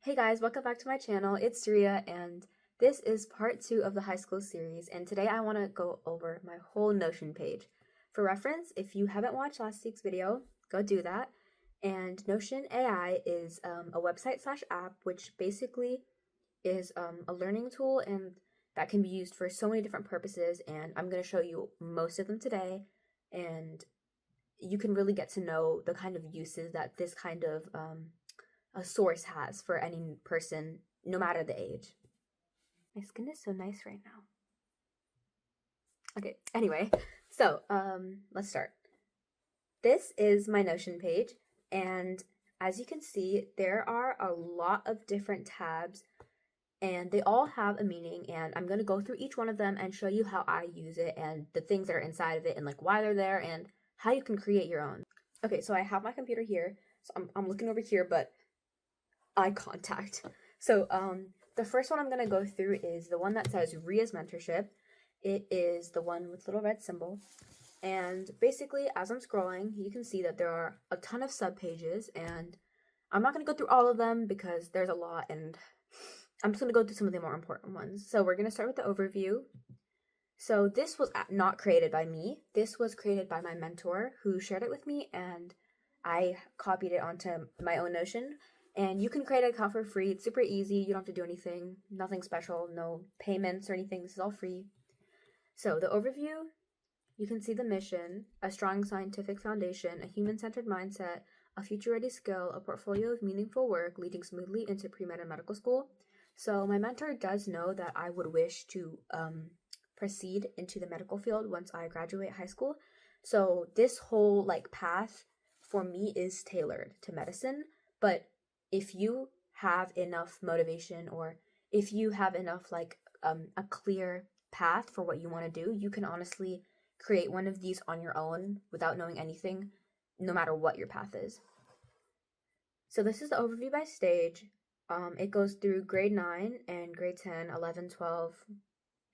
Hey guys, welcome back to my channel. It's Ria and this is part 2 of the high school series, and today I want to go over my whole Notion page. For reference, if you haven't watched last week's video, go do that. And Notion AI is a website slash app which basically is a learning tool and that can be used for so many different purposes, and I'm going to show you most of them today, and you can really get to know the kind of uses that this kind of a source has for any person, no matter the age. My skin is so nice right now. Okay, anyway, so let's start. This is my Notion page, and as you can see, there are a lot of different tabs, and they all have a meaning, and I'm going to go through each one of them and show you how I use it and the things that are inside of it and like why they're there and how you can create your own. Okay, so I have my computer here, so I'm looking over here, but eye contact. So the first one I'm going to go through is the one that says Ria's Mentorship. It is the one with little red symbol. And basically, as I'm scrolling, you can see that there are a ton of subpages, and I'm not going to go through all of them because there's a lot, and I'm just going to go through some of the more important ones. So we're going to start with the overview. So this was not created by me. This was created by my mentor who shared it with me, and I copied it onto my own Notion. And you can create an account for free. It's super easy. You don't have to do anything. Nothing special. No payments or anything. This is all free. So the overview, you can see the mission, a strong scientific foundation, a human-centered mindset, a future-ready skill, a portfolio of meaningful work leading smoothly into pre-med and medical school. So my mentor does know that I would wish to proceed into the medical field once I graduate high school. So this whole path for me is tailored to medicine, but if you have enough motivation, or if you have enough a clear path for what you want to do, you can honestly create one of these on your own without knowing anything, no matter what your path is. So this is the overview by stage. It goes through grade 9 and grade 10, 11, 12,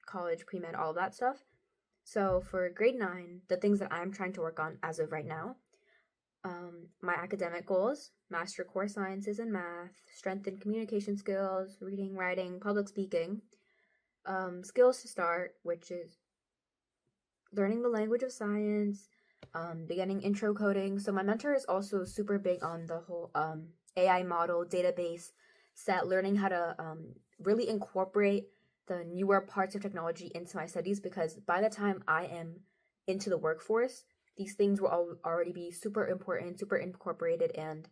college, pre-med, all of that stuff. So for grade 9, the things that I'm trying to work on as of right now, my academic goals: master core sciences and math, strengthen communication skills, reading, writing, public speaking. Skills to start, which is learning the language of science, beginning intro coding. So my mentor is also super big on the whole AI model, database set, learning how to really incorporate the newer parts of technology into my studies, because by the time I am into the workforce, these things will already be super important, super incorporated, and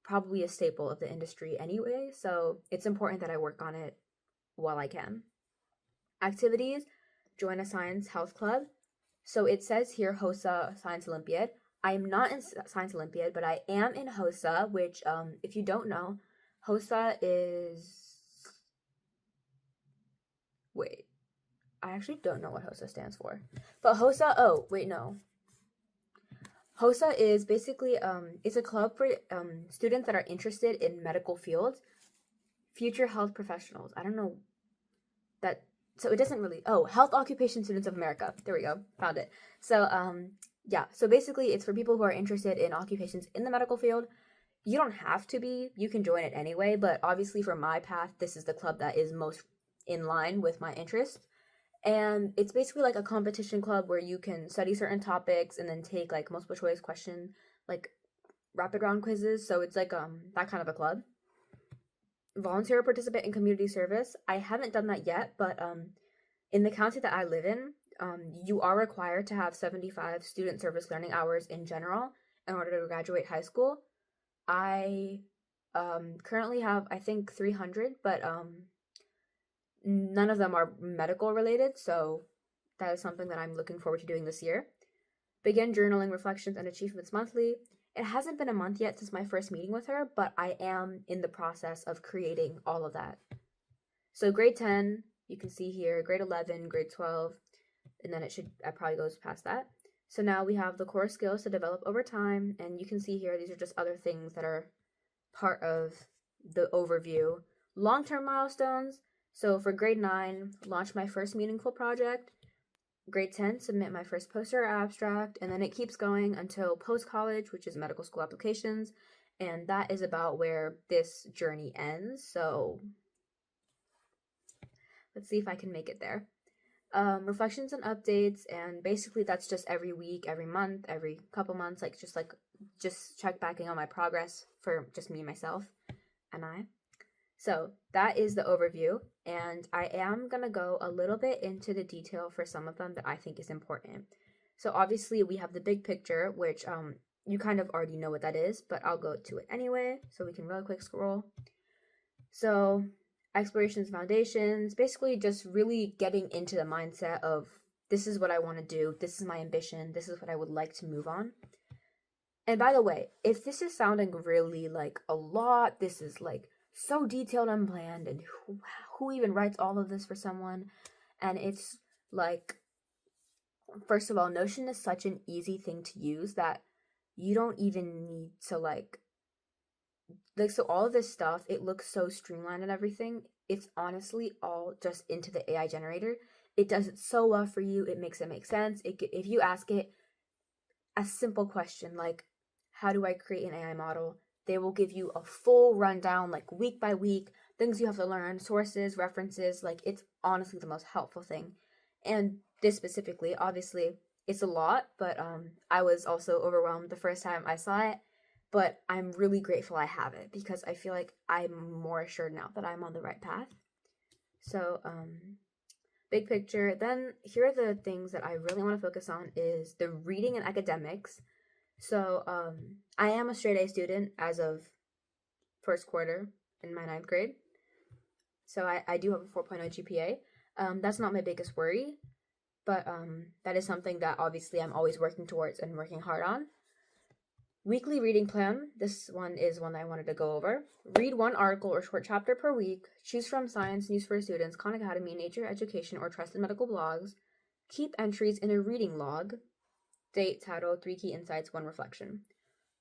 probably a staple of the industry anyway. So it's important that I work on it while I can. Activities: join a science health club. So it says here HOSA Science Olympiad. I am not in Science Olympiad, but I am in HOSA, which if you don't know, HOSA is... Wait, I actually don't know what HOSA stands for. But HOSA, oh, wait, no. HOSA is basically, it's a club for students that are interested in medical fields, future health professionals. I don't know that, so it doesn't really, Health Occupation Students of America. There we go, found it. So, yeah, so basically it's for people who are interested in occupations in the medical field. You don't have to be, you can join it anyway, but obviously for my path, this is the club that is most in line with my interests. And it's basically like a competition club where you can study certain topics and then take multiple choice question, rapid round quizzes. So it's that kind of a club. Volunteer or participate in community service. I haven't done that yet, but in the county that I live in, you are required to have 75 student service learning hours in general in order to graduate high school. I currently have, I think, 300, but none of them are medical related, so that is something that I'm looking forward to doing this year. Begin journaling reflections and achievements monthly. It hasn't been a month yet since my first meeting with her, but I am in the process of creating all of that. So grade 10, you can see here, grade 11, grade 12, and then it probably goes past that. So now we have the core skills to develop over time, and you can see here, these are just other things that are part of the overview. Long-term milestones. So for grade 9, launch my first meaningful project. Grade 10, submit my first poster or abstract, and then it keeps going until post-college, which is medical school applications, And that is about where this journey ends. So let's see if I can make it there. Reflections and updates, and basically that's just every week, every month, every couple months, just check backing on my progress for just me, myself, and I. So that is the overview, and I am gonna go a little bit into the detail for some of them that I think is important. So obviously we have the big picture, which you kind of already know what that is, but I'll go to it anyway, so we can really quick scroll. So explorations, foundations, basically just really getting into the mindset of this is what I want to do, this is my ambition, this is what I would like to move on. And by the way, if this is sounding really like a lot, this is like so detailed and planned, and who even writes all of this for someone, and it's like, first of all, Notion is such an easy thing to use that you don't even need to like so all of this stuff, it looks so streamlined and everything. It's honestly all just into the AI generator. It does it so well for you. It makes it make sense. If you ask it a simple question like, how do I create an AI model? They will give you a full rundown, like week by week, things you have to learn, sources, references. Like, it's honestly the most helpful thing. And this specifically, obviously, it's a lot, but I was also overwhelmed the first time I saw it. But I'm really grateful I have it because I feel like I'm more assured now that I'm on the right path. So, big picture. Then here are the things that I really want to focus on is the reading and academics. So, I am a straight A student as of first quarter in my 9th grade. So I do have a 4.0 GPA. That's not my biggest worry, but that is something that obviously I'm always working towards and working hard on. Weekly reading plan. This one is one I wanted to go over. Read one article or short chapter per week. Choose from Science, News for Students, Khan Academy, Nature, Education, or trusted medical blogs. Keep entries in a reading log. Date, title, 3 key insights, 1 reflection.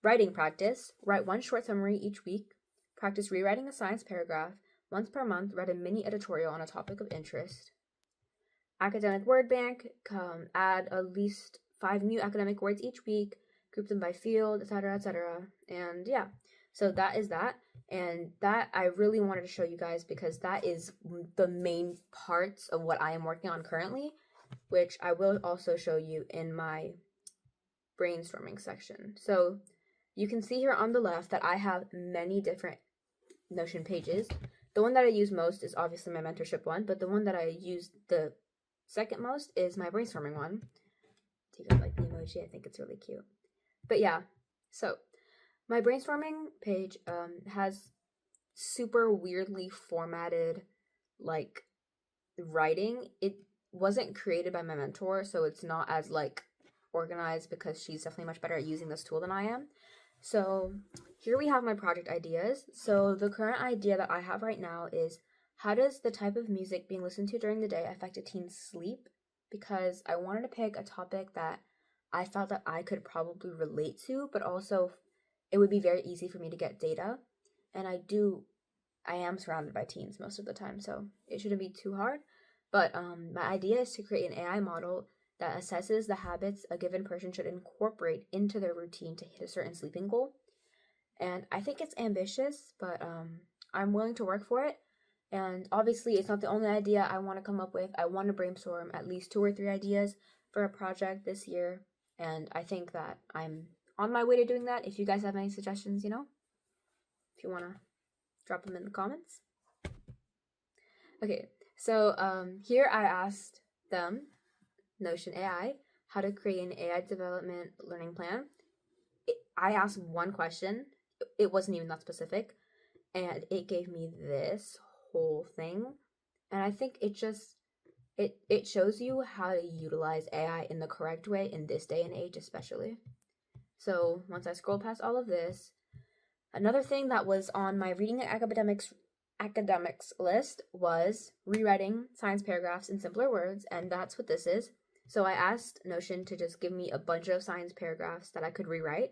Writing practice. Write 1 short summary each week. Practice rewriting a science paragraph. Once per month, write a mini editorial on a topic of interest. Academic word bank. Add at least 5 new academic words each week. Group them by field, etc., etc. And yeah, so that is that. And that I really wanted to show you guys because that is the main parts of what I am working on currently, which I will also show you in my brainstorming section. So you can see here on the left that I have many different Notion pages. The one that I use most is obviously my mentorship one, but the one that I use the second most is my brainstorming one. Do you guys like the emoji? I think it's really cute. But yeah, so my brainstorming page has super weirdly formatted like writing. It wasn't created by my mentor, so it's not as like organized because she's definitely much better at using this tool than I am. So here we have my project ideas. So the current idea that I have right now is, how does the type of music being listened to during the day affect a teen's sleep? Because I wanted to pick a topic that I felt that I could probably relate to, but also it would be very easy for me to get data. And I am surrounded by teens most of the time, so it shouldn't be too hard. But my idea is to create an AI model that assesses the habits a given person should incorporate into their routine to hit a certain sleeping goal. And I think it's ambitious, but I'm willing to work for it. And obviously, it's not the only idea I want to come up with. I want to brainstorm at least 2 or 3 ideas for a project this year. And I think that I'm on my way to doing that. If you guys have any suggestions, if you want to drop them in the comments. Okay, so here I asked them, Notion AI, how to create an AI development learning plan. I asked one question. It wasn't even that specific. And it gave me this whole thing. And I think it shows you how to utilize AI in the correct way in this day and age, especially. So once I scroll past all of this, another thing that was on my reading and academics list was rewriting science paragraphs in simpler words, and that's what this is. So I asked Notion to just give me a bunch of science paragraphs that I could rewrite,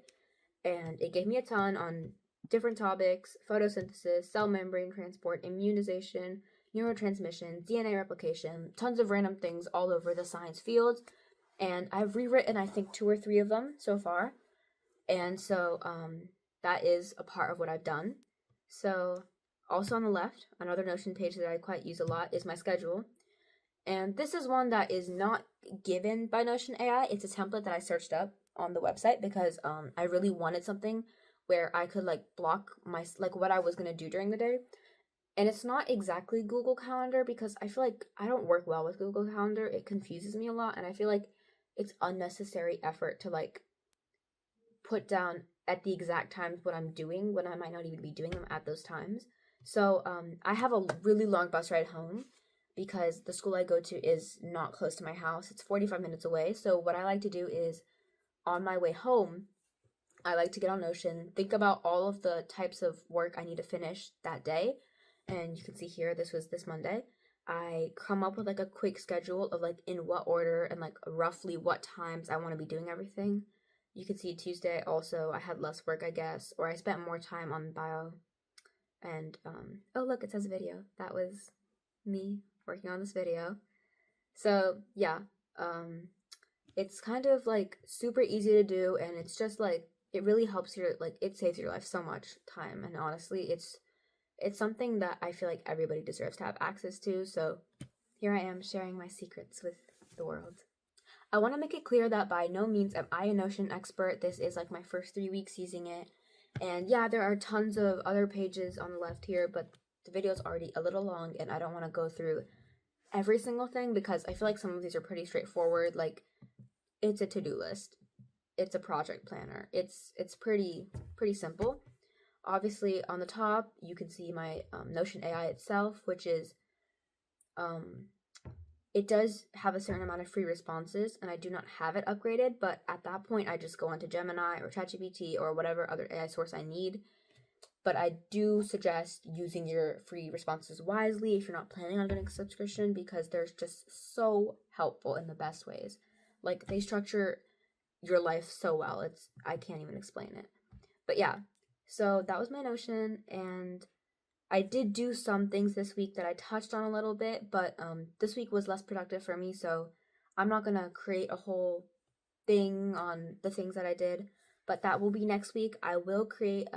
and it gave me a ton on different topics: photosynthesis, cell membrane transport, immunization, neurotransmission, DNA replication, tons of random things all over the science fields. And I've rewritten, I think, 2 or 3 of them so far. And so that is a part of what I've done. So also on the left, another Notion page that I quite use a lot is my schedule. And this is one that is not given by Notion AI. It's a template that I searched up on the website because I really wanted something where I could like block my like what I was gonna do during the day. And it's not exactly Google Calendar because I feel like I don't work well with Google Calendar. It confuses me a lot, and I feel like it's unnecessary effort to like put down at the exact times what I'm doing when I might not even be doing them at those times. So I have a really long bus ride home because the school I go to is not close to my house. It's 45 minutes away. So what I like to do is on my way home, I like to get on Notion, think about all of the types of work I need to finish that day. And you can see here, this was this Monday. I come up with like a quick schedule of like in what order and like roughly what times I want to be doing everything. You can see Tuesday also I had less work, I guess, or I spent more time on bio. And oh look, it says video. That was me working on this video. So yeah, it's kind of like super easy to do, and it's just like it really helps your like it saves your life so much time. And honestly, it's something that I feel like everybody deserves to have access to. So here I am sharing my secrets with the world. I want to make it clear that by no means am I a Notion expert. This is like my first 3 weeks using it. And yeah, there are tons of other pages on the left here, but the video is already a little long and I don't want to go through every single thing because I feel like some of these are pretty straightforward. Like it's a to-do list. It's a project planner. It's pretty simple. Obviously on the top, you can see my Notion AI itself, which is it does have a certain amount of free responses, and I do not have it upgraded, but at that point, I just go onto Gemini or ChatGPT or whatever other AI source I need. But I do suggest using your free responses wisely if you're not planning on getting a subscription because they're just so helpful in the best ways. Like, they structure your life so well. I can't even explain it. But yeah, so that was my Notion, and I did do some things this week that I touched on a little bit, but this week was less productive for me, so I'm not gonna create a whole thing on the things that I did, but that will be next week. I will create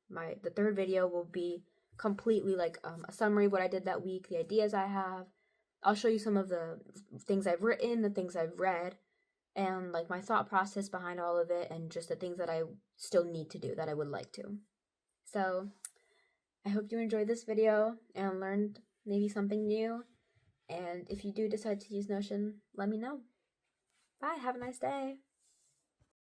the third video will be completely like a summary of what I did that week, the ideas I have. I'll show you some of the things I've written, the things I've read, and like my thought process behind all of it, and just the things that I still need to do that I would like to. So I hope you enjoyed this video and learned maybe something new. And if you do decide to use Notion, let me know. Bye, have a nice day.